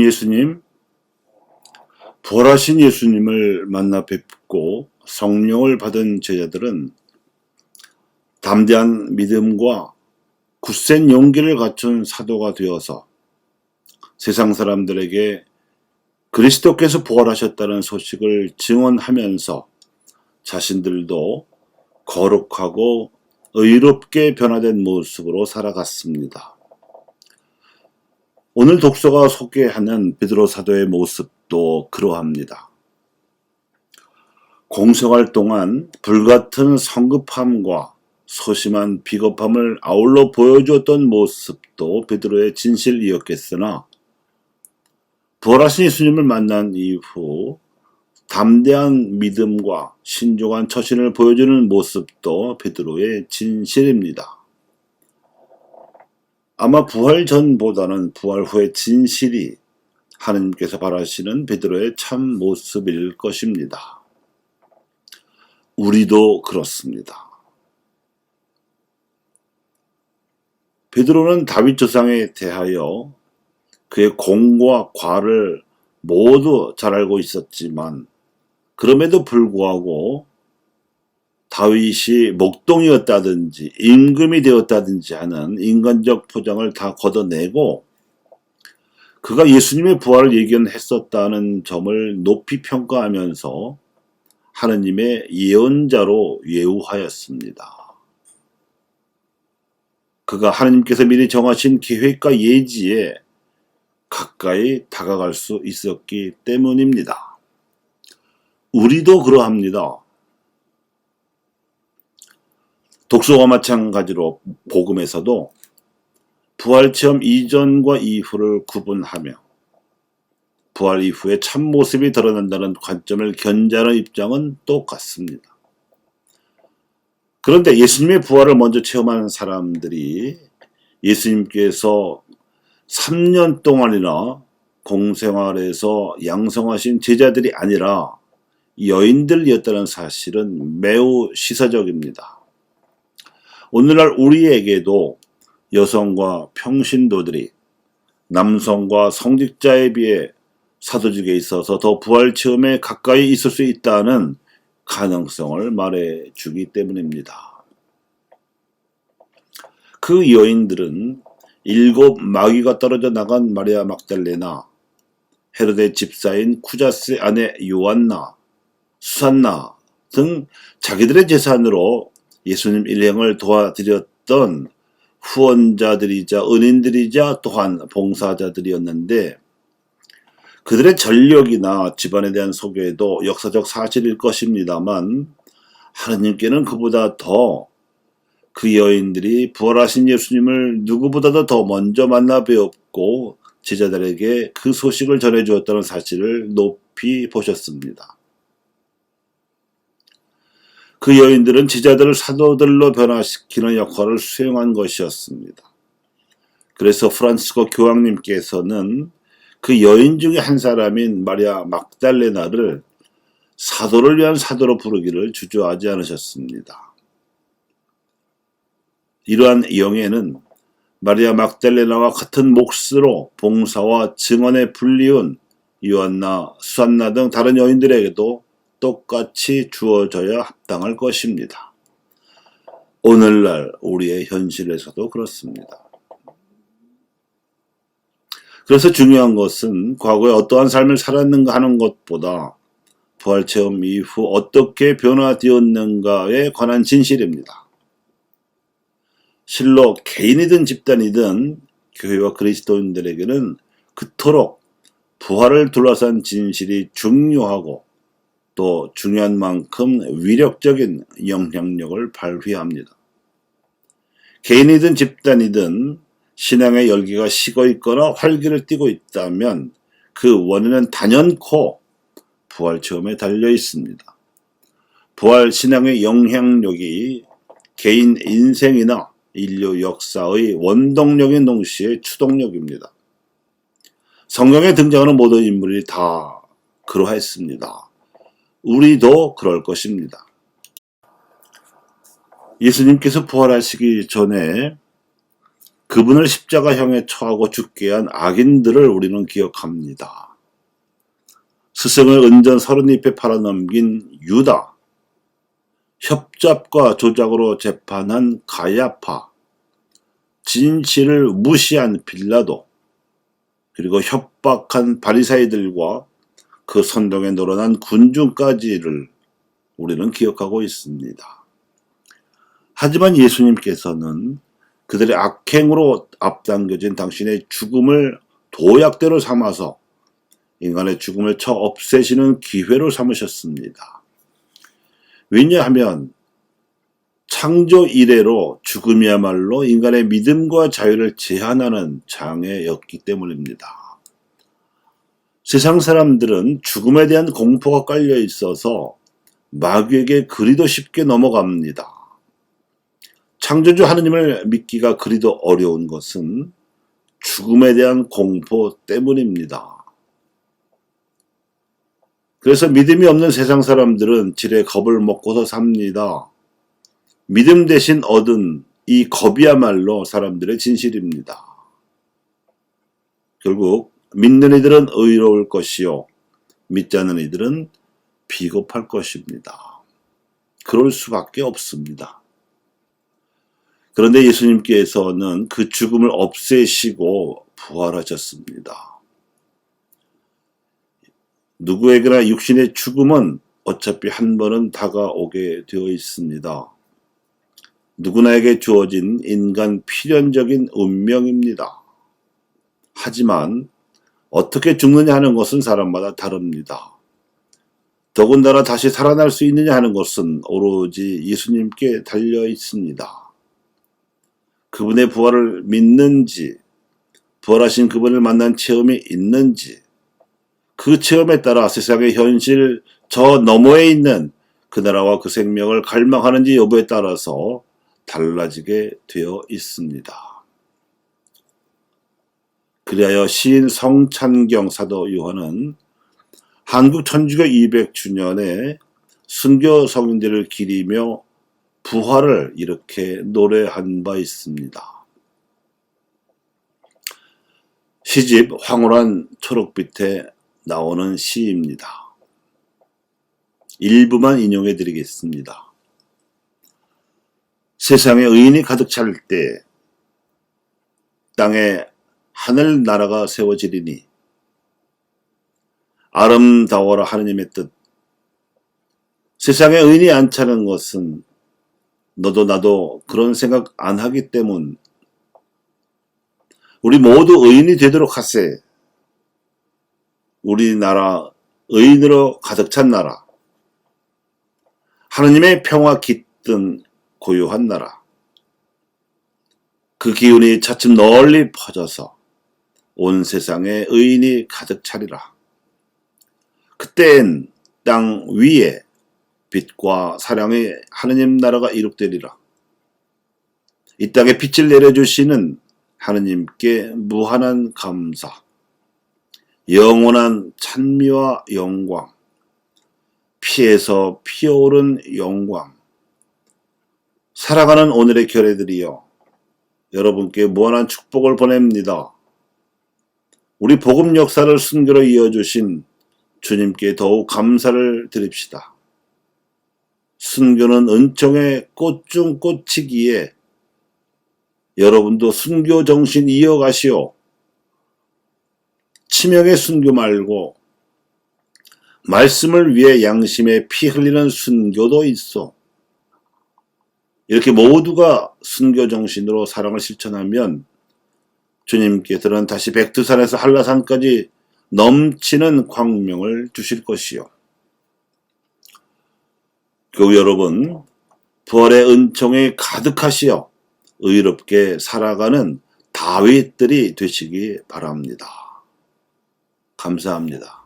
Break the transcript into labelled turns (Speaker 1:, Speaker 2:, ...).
Speaker 1: 예수님, 부활하신 예수님을 만나 뵙고 성령을 받은 제자들은 담대한 믿음과 굳센 용기를 갖춘 사도가 되어서 세상 사람들에게 그리스도께서 부활하셨다는 소식을 증언하면서 자신들도 거룩하고 의롭게 변화된 모습으로 살아갔습니다. 오늘 독서가 소개하는 베드로 사도의 모습도 그러합니다. 공생활 동안 불같은 성급함과 소심한 비겁함을 아울러 보여주었던 모습도 베드로의 진실이었겠으나 부활하신 예수님을 만난 이후 담대한 믿음과 신중한 처신을 보여주는 모습도 베드로의 진실입니다. 아마 부활 전보다는 부활 후의 진실이 하느님께서 바라시는 베드로의 참 모습일 것입니다. 우리도 그렇습니다. 베드로는 다윗 조상에 대하여 그의 공과 과를 모두 잘 알고 있었지만 그럼에도 불구하고 다윗이 목동이었다든지 임금이 되었다든지 하는 인간적 포장을 다 걷어내고 그가 예수님의 부활을 예견했었다는 점을 높이 평가하면서 하느님의 예언자로 예우하였습니다. 그가 하느님께서 미리 정하신 계획과 예지에 가까이 다가갈 수 있었기 때문입니다. 우리도 그러합니다. 독서와 마찬가지로 복음에서도 부활 체험 이전과 이후를 구분하며 부활 이후의 참모습이 드러난다는 관점을 견지하는 입장은 똑같습니다. 그런데 예수님의 부활을 먼저 체험하는 사람들이 예수님께서 3년 동안이나 공생활에서 양성하신 제자들이 아니라 여인들이었다는 사실은 매우 시사적입니다. 오늘날 우리에게도 여성과 평신도들이 남성과 성직자에 비해 사도직에 있어서 더 부활 체험에 가까이 있을 수 있다는 가능성을 말해주기 때문입니다. 그 여인들은 7 마귀가 떨어져 나간 마리아 막달레나, 헤로데 집사인 쿠자스의 아내 요한나, 수산나 등 자기들의 재산으로 예수님 일행을 도와드렸던 후원자들이자 은인들이자 또한 봉사자들이었는데 그들의 전력이나 집안에 대한 소개도 역사적 사실일 것입니다만 하느님께는 그보다 더 그 여인들이 부활하신 예수님을 누구보다도 더 먼저 만나 배웠고 제자들에게 그 소식을 전해주었다는 사실을 높이 보셨습니다. 그 여인들은 제자들을 사도들로 변화시키는 역할을 수행한 것이었습니다. 그래서 프란치스코 교황님께서는 그 여인 중에 한 사람인 마리아 막달레나를 사도를 위한 사도로 부르기를 주저하지 않으셨습니다. 이러한 영예는 마리아 막달레나와 같은 몫으로 봉사와 증언에 불리운 요한나, 수산나 등 다른 여인들에게도 똑같이 주어져야 합당할 것입니다. 오늘날 우리의 현실에서도 그렇습니다. 그래서 중요한 것은 과거에 어떠한 삶을 살았는가 하는 것보다 부활체험 이후 어떻게 변화되었는가에 관한 진실입니다. 실로 개인이든 집단이든 교회와 그리스도인들에게는 그토록 부활을 둘러싼 진실이 중요하고 또 중요한 만큼 위력적인 영향력을 발휘합니다. 개인이든 집단이든 신앙의 열기가 식어 있거나 활기를 띠고 있다면 그 원인은 단연코 부활 체험에 달려 있습니다. 부활 신앙의 영향력이 개인 인생이나 인류 역사의 원동력인 동시에 추동력입니다. 성경에 등장하는 모든 인물이 다 그러했습니다. 우리도 그럴 것입니다. 예수님께서 부활하시기 전에 그분을 십자가형에 처하고 죽게 한 악인들을 우리는 기억합니다. 스승을 은전 30잎에 팔아넘긴 유다, 협잡과 조작으로 재판한 가야파, 진실을 무시한 빌라도, 그리고 협박한 바리사이들과 그 선동에 놀아난 군중까지를 우리는 기억하고 있습니다. 하지만 예수님께서는 그들의 악행으로 앞당겨진 당신의 죽음을 도약대로 삼아서 인간의 죽음을 쳐 없애시는 기회로 삼으셨습니다. 왜냐하면 창조 이래로 죽음이야말로 인간의 믿음과 자유를 제한하는 장애였기 때문입니다. 세상 사람들은 죽음에 대한 공포가 깔려 있어서 마귀에게 그리도 쉽게 넘어갑니다. 창조주 하느님을 믿기가 그리도 어려운 것은 죽음에 대한 공포 때문입니다. 그래서 믿음이 없는 세상 사람들은 지레 겁을 먹고서 삽니다. 믿음 대신 얻은 이 겁이야말로 사람들의 진실입니다. 결국 믿는 이들은 의로울 것이요 믿지 않는 이들은 비겁할 것입니다. 그럴 수밖에 없습니다. 그런데 예수님께서는 그 죽음을 없애시고 부활하셨습니다. 누구에게나 육신의 죽음은 어차피 한 번은 다가오게 되어 있습니다. 누구나에게 주어진 인간 필연적인 운명입니다. 하지만 어떻게 죽느냐 하는 것은 사람마다 다릅니다. 더군다나 다시 살아날 수 있느냐 하는 것은 오로지 예수님께 달려 있습니다. 그분의 부활을 믿는지, 부활하신 그분을 만난 체험이 있는지, 그 체험에 따라 세상의 현실 저 너머에 있는 그 나라와 그 생명을 갈망하는지 여부에 따라서 달라지게 되어 있습니다. 그리하여 시인 성찬경 사도 요한은 한국 천주교 200주년에 순교 성인들을 기리며 부활을 이렇게 노래한 바 있습니다. 시집 황홀한 초록빛에 나오는 시입니다. 일부만 인용해 드리겠습니다. 세상에 의인이 가득 찰 때 땅에 하늘나라가 세워지리니 아름다워라 하느님의 뜻. 세상에 의인이 안 차는 것은 너도 나도 그런 생각 안 하기 때문. 우리 모두 의인이 되도록 하세. 우리나라 의인으로 가득 찬 나라. 하느님의 평화 깃든 고요한 나라. 그 기운이 차츰 널리 퍼져서 온 세상에 의인이 가득 차리라. 그때엔 땅 위에 빛과 사랑의 하느님 나라가 이룩되리라. 이 땅에 빛을 내려주시는 하느님께 무한한 감사, 영원한 찬미와 영광, 피에서 피어오른 영광, 살아가는 오늘의 결례들이여 여러분께 무한한 축복을 보냅니다. 우리 복음 역사를 순교로 이어주신 주님께 더욱 감사를 드립시다. 순교는 은총의 꽃 중 꽃이기에 여러분도 순교 정신 이어가시오. 치명의 순교 말고 말씀을 위해 양심에 피 흘리는 순교도 있어. 이렇게 모두가 순교 정신으로 사랑을 실천하면 주님께서는 다시 백두산에서 한라산까지 넘치는 광명을 주실 것이요. 교우 여러분, 부활의 은총에 가득하시어 의롭게 살아가는 다윗들이 되시기 바랍니다. 감사합니다.